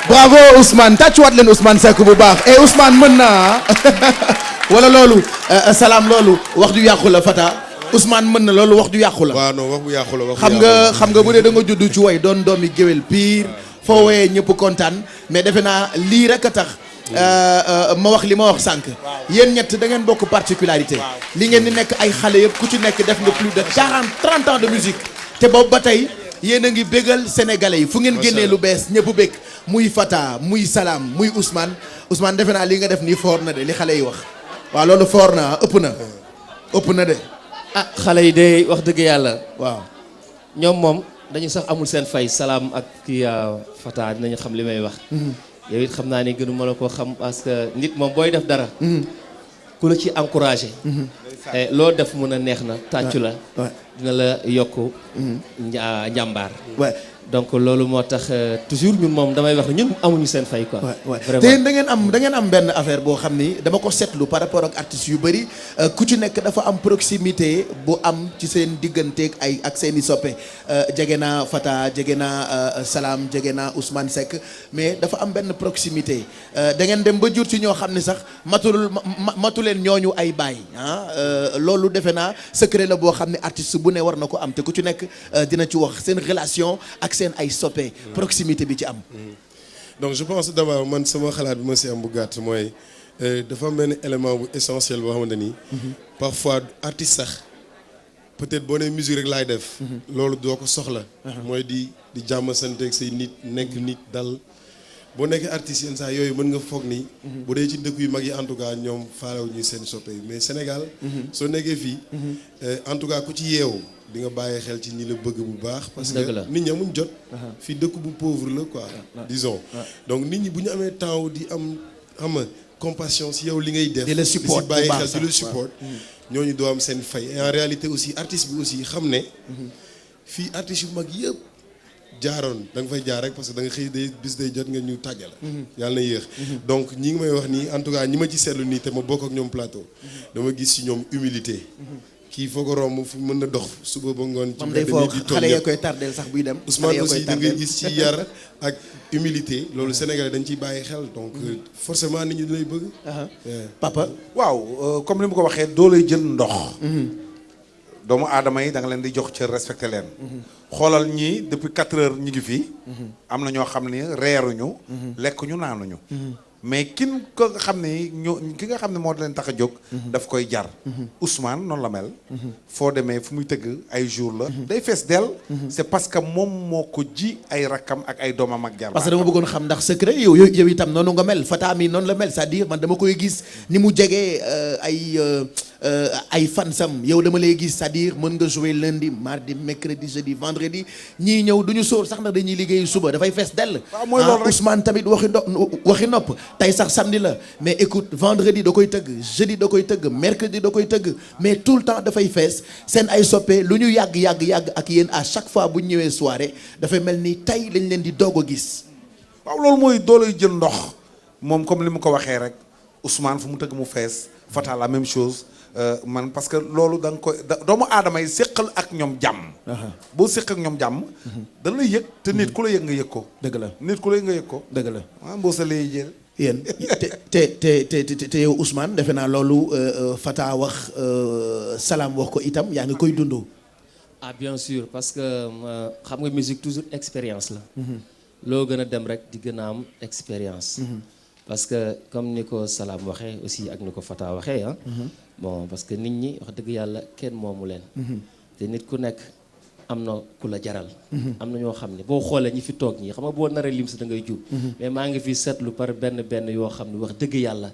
bravo Ousmane tàccuwaat leen Ousmane Seck bu baax et Ousmane mën naa wala loolu salaam loolu wax du yàqu la Fata Ousmane mën na loolu wax du yàqu la. waaw non wax bu yàqu la xam nga bu dee da nga judd ci way doon doomi géwél pire foo woyee ñëpp kontaan mais defe naa lii rek a tax ma wax li ma wax sànq. yéen ñett da ngeen bokk particularité. li ngeen di nekk ay xale yëpp ku ci nekk def nga plus de 30 ans de musique te boobu ba tey yéen a ngi bégal sénégalais yi fu ngeen génnee lu bees ñëpp bég muy Fata muy Salam muy Ousmane defe naa li nga def nii foor na de li xale yi wax waaw loolu foor na ëpp na de. ah xale yi de wax dëgg yàlla. waaw ñoom moom dañu sax amul seen fay Salam ak kii Fata dinañu xam li may wax. yow it xam naa ne gënuma la koo xam parce que nit moom booy def dara. ku la ci encouragé. loo def mun a neex na tàccu la. dina la yokk njàmbaar. donc loolu moo tax toujours ñun moom damay wax ñun amuñu seen fay quoi. vraiment te yéen da ngeen am benn affaire boo xam ni dama ko seetlu par rapport ak artistes yu bëri ku ci nekk dafa am proximité bu am ci seen digganteeg ay ak seen i soppe jege naa Fata jege naa Salam jege naa Ousmane Seck mais dafa am benn proximité da ngeen dem ba jur ci ñoo xam ne sax matuleen ñooñu ay baay loolu defe naa secret la boo xam ne artiste bu ne war na ko am te ku ci nekk dina ci wax seen relation ak seen ay soppe proximité bi ci am. donc je pense d'abord man sama xalaat bi ma si am bu gàtt mooy dafa am benn élément bu essentiel boo xamante ni. parfois artiste sax peut-être boo nee musique rek laay def. loolu doo ko soxla. mooy di jàmm santeeg say nit nekk nit dal. boo nekkee artiste yenn saa yooyu mën nga foog ni. bu dee ci dëkk yu mag yi en tout cas ñoom faalewu ñuy seen soppe yi mais Sénégal. soo nekkee fii. en tout cas ku ci yeewu. di nga bàyyi xel ci ñi la bëgg bu baax. parce que nit ñi amuñ jot. fii dëkk bu pauvre la quoi. disons donc nit ñi bu ñu amee temps di am xam nga compassion si yow li ngay def. di la support di si bàyyi xel di la support. ñooñu doo am seen fay et en réalité aussi artiste bi aussi xam ne. fii artistes yu mag yëpp jaaroon da nga fay jaar rek parce que da nga xëy day bis day jot nga ñu tàgge la yàlla na yéex donc ñi ngi may wax nii en tout cas ñi ma ci seetlu nii te ma bokk ak ñoom plateau dama gis ci ñoom humilité kii foo ko romb fu mën na dox suba ba ngoon ci day foog xale ya koy tardeel sax buy dem Ousmane aussi da ngay gis ci yar ak humilité loolu Sénégalais dañ ciy bàyyi xel donc forcément nit ñi lay bëgg papa waaw comme li mu ko waxee doo lay jël ndox doomu aadama yi da nga leen di jox cër respecté leen xoolal ñii depuis 4 heures ñi ngi fii am na ñoo xam ne reeruñu lekkuñu naanuñu mais ki nga xam ne moo leen tax a jóg daf koy jar Ousmane noonu la mel foo demee fu muy tëgg ay jour la day fees dell c'est parce que moom moo ko ji ay rakkam ak ay doomam ak jar parce que dama bëggoon xam ndax secret yow itam noonu nga mel Fata mi noonu la mel c'est-à-dire man dama koy gis ni mu jegee ay fansam yow dama lay gis c'est-à-dire mën nga jouer lundi mardi mercredi jeudi vendredi ñii ñëw duñu sóor sax ndax dañuy liggéey suba dafay fees dell Ousmane tamit waxi nopp tey sax samedi la mais écoute vendredi da koy tëgg jeudi da koy tëgg mercredi da koy tëgg mais tout le temps dafay fees seen ay soppe lu ñu yàgg ak yéen à chaque fois bu ñu ñëwee soirée dafay mel ni tey lañ leen di doog a gis waaw loolu mooy doolay jël ndox moom comme li mu ko waxee rek Ousmane fu mu tëgg mu fees Fata la même chose man parce que loolu da nga koy doomu aadama yi séqal ak ñoom jàmm boo séq ak ñoom jàmm da lay yëg te nit ku la yëg nga yëg ko dëgg la nit ku la yëg nga yëg ko dëgg la waaw mboo sa lay jël yéen te yow Ousmane defe naa loolu Fata wax Salam wax ko itam yaa ngi koy dundoo ah bien sûr parce que xam nga musique toujours expérience la loo gën a dem rek di gën a am expérience parce que comme ni ko Salam waxee aussi ak ni ko Fata waxee bon parce que nit ñi wax dëgg yàlla kenn moomu leen te nit ku nekk am na ku la jaral am na ñoo xam ne boo xoolee ñi fi toog ñii xam nga boo naree lim si da ngay jub mais maa ngi fi seetlu par benn yoo xam ne wax dëgg yàlla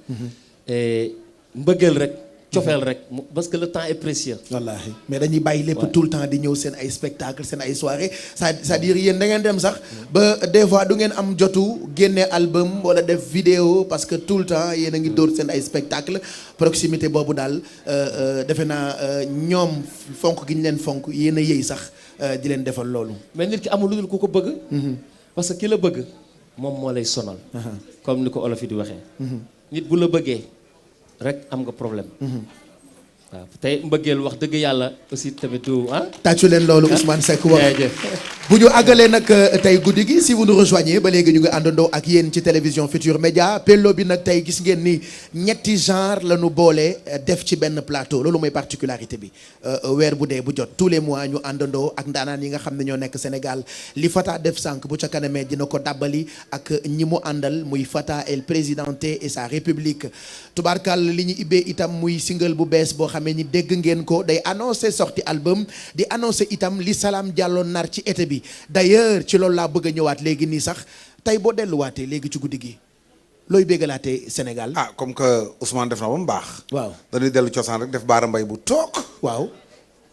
mbëggeel rek cofeel rek parce que le temps est précieux wallaahi mais dañuy bàyyi lépp tout le temps di ñëw seen ay spectacle seen ay soirée c'est-à-dire yéen da ngeen dem sax ba des fois du ngeen am jotu génne album wala def vidéo parce que tout le temps yéen a ngi dóor seen ay spectacle proximité boobu daal defe naa ñoom fonk gi ñu leen fonk yéen a yëy sax di leen defal loolu mais nit ki amul lu dul ku ko bëgg parce que ki la bëgg moom moo lay sonal comme ni ko olof yi di waxee nit bu la bëggee rek am nga problème waaw tey mbëggeel wax dëgg yàlla aussi tamit du tàccu leen loolu Ousmane Seck wax bu ñu àggalee nag tey guddi gi si vous nous rejoignez ba léegi ñu ngi àndandoo ak yéen ci télévision Futur Média Pello bi nag tey gis ngeen ni ñetti genre la ñu boole def ci benn plateau loolu mooy particularité bi weer bu dee bu jot tous les mois ñu àndandoo ak ndaanaan yi nga xam ne ñoo nekk Sénégal li Fata def sànq bu ca kanamee dina ko dàbbali ak ñi mu àndal muy Fata El Presidente et sa République tubaarkal li ñu ibbee itam muy single bu bees boo xamee ni dégg ngeen ko day annoncé sortie album di annoncé itam li Salam Diallo nar ci été bi d'ailleurs ci loolu laa bëgg a ñëwaat léegi nii sax tey boo delluwaatee léegi ci guddi gi looy béggalaatee Sénégal comme que Ousmane def na ba mu baax waaw dañuy dellu cosaan rek def Baara Mbay bu toog waaw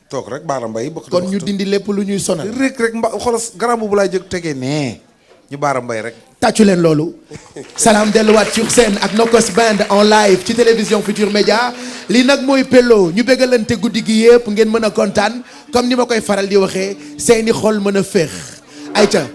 toog rek Baara Mbay bokk kon ñu dindi lépp lu ñuy sonal rek xoolal garam bu laay jëg tegee nee ñu Baara Mbay rek tàccu leen loolu Salam delluwaat sur scène ak Nokos Band en live ci télévision Futur Média lii nag mooy Pello ñu béggalante guddi gi yëpp ngeen mën a kontaan comme ni ma koy faral di waxee seeni xol mën a féex ayca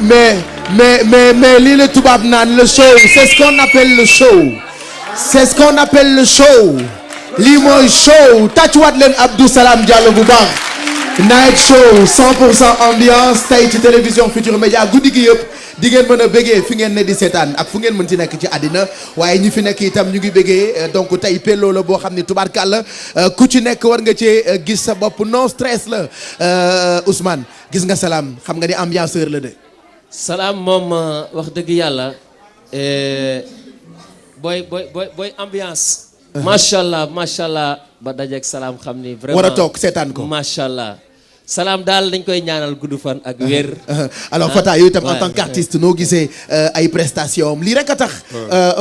mais mais lii la tubaab naan le show c'est ce qu'on appelle le show c'est ce qu'on appelle le show lii mooy show tàccuwaat leen Abdou Salam Diallo bu baax night show 100% ambiance tey ci télévision Futurs Médias guddi gi yëpp di ngeen mën a bëggee fi ngeen ne di seetaan ak fu ngeen mën ci nekk ci àddina waaye ñi fi nekk itam ñu ngi bëggee donc tey pello la boo xam ni tubaarkàlla ku ci nekk war nga cee gis sa bopp non stress la Ousmane gis nga Salam xam nga ni ambianceur la de. Salam moom wax dëgg yàlla booy ambiance. macha allah ba dajeeg Salam xam ni. vraiment war a toog seetaan ko macha allah. Salam daal dañ koy ñaanal gudd fan ak wér. alors Fata yow itam en tant qu'artiste noo gisee ay prestations am lii rek a tax.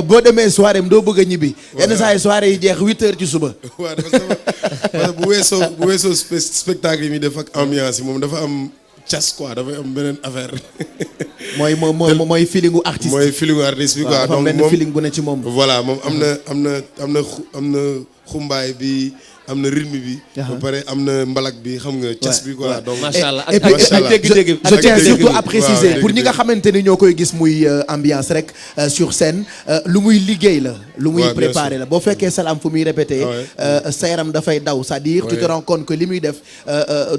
boo demee soirée am doo bëgg a ñibbi. yenn saa yi soirée yi jeex 8h ci suba. waaw dafa bu weesoo spectacle yi muy def ak ambiance yi moom dafa am cas quoi dafay am beneen affaire. mooy feelingu artiste. mooy feelingu artiste bi quoi. donc benn feeling bu ne ci moom. voilà moom am na xumbaay bi. am na rythme bi. ba pare am na mbalak bi xam nga cas bi quoi. donc macha allah ak dégg-dégg je tiens surtout à préciser pour ñi nga xamante ni ñoo koy gis muy ambiance rek sur scène lu muy liggéey la. lu muy préparé la boo fekkee Salam fu muy répété. sa yaram dafay daw c'est-à-dire tu te rends compte que li muy def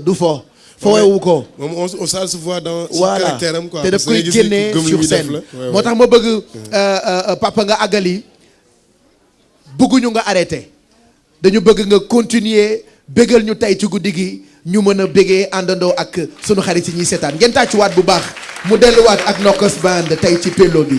du fo. foowewu ko moom on se voit dans voilà caractère am quoi. te daf koy génnee sur scène moo tax ma bëgg papa nga àggali bëgguñu nga arrêté. dañu bëgg nga continuer bégal ñu tey ci guddi gi ñu mën a bégee àndandoo ak sunu xarit yi ñuy seetaan ngeen tàccuwaat bu baax mu delluwaat ak Nokos Band tey ci pello bi.